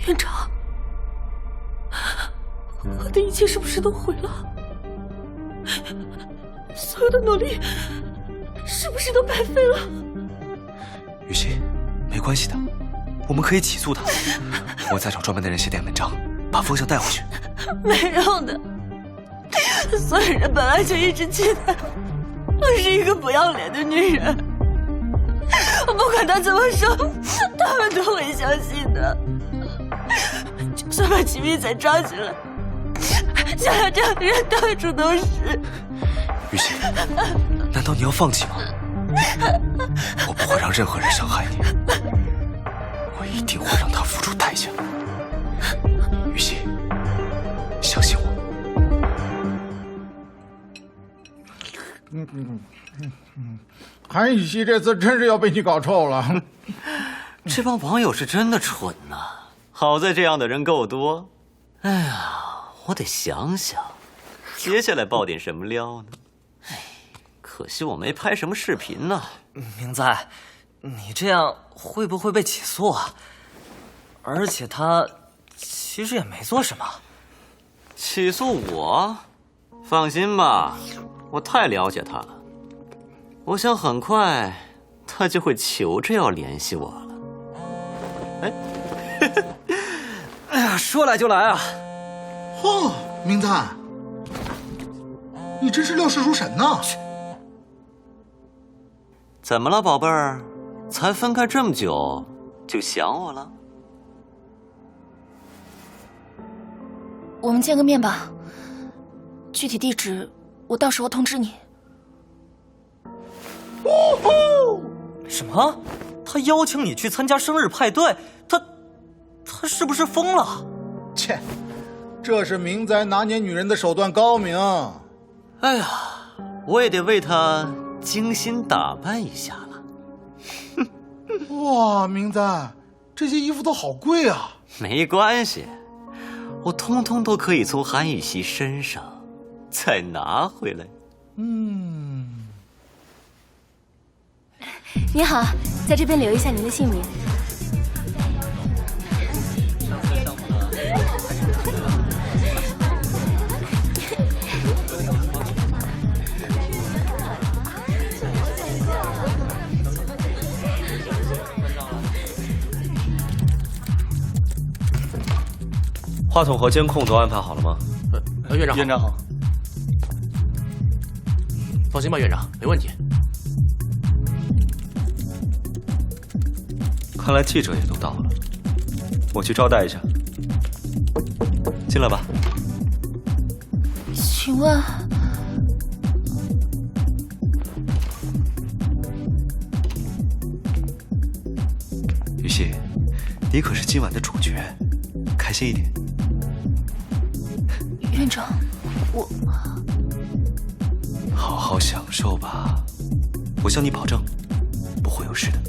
院长，我的一切是不是都毁了？所有的努力是不是都白费了？雨欣，没关系的，我们可以起诉他。我再找专门的人写点文章，把风向带回去。没用的，所有人本来就一直期待我是一个不要脸的女人，我不管他怎么说，他们都会相信的。就算把齐明才抓起来，像他这样的人到处都是。雨欣，难道你要放弃吗？我不会让任何人伤害你，我一定会让他付出代价。雨欣，相信我。韩雨熙这次真是要被你搞臭了。这帮网友是真的蠢呐！好在这样的人够多。哎呀，我得想想，接下来爆点什么料呢？哎，可惜我没拍什么视频呢。明在，你这样会不会被起诉啊？而且他其实也没做什么。起诉我？放心吧，我太了解他了。我想很快他就会求着要联系我了。哎，哎呀，说来就来啊！嚯，明在，你真是料事如神呐！怎么了，宝贝儿？才分开这么久，就想我了？我们见个面吧，具体地址我到时候通知你。什么？他邀请你去参加生日派对？他是不是疯了？切，这是明在拿捏女人的手段高明。哎呀，我也得为他精心打扮一下了。哇，明在，这些衣服都好贵啊！没关系，我通通都可以从韩雨熙身上再拿回来。你好，在这边留一下您的姓名。话筒和监控都安排好了吗？院长好。院长好。放心吧，院长，没问题。看来记者也都到了，我去招待一下。进来吧。请问，雨熙，你可是今晚的主角，开心一点。院长，我好好享受吧，我向你保证，不会有事的。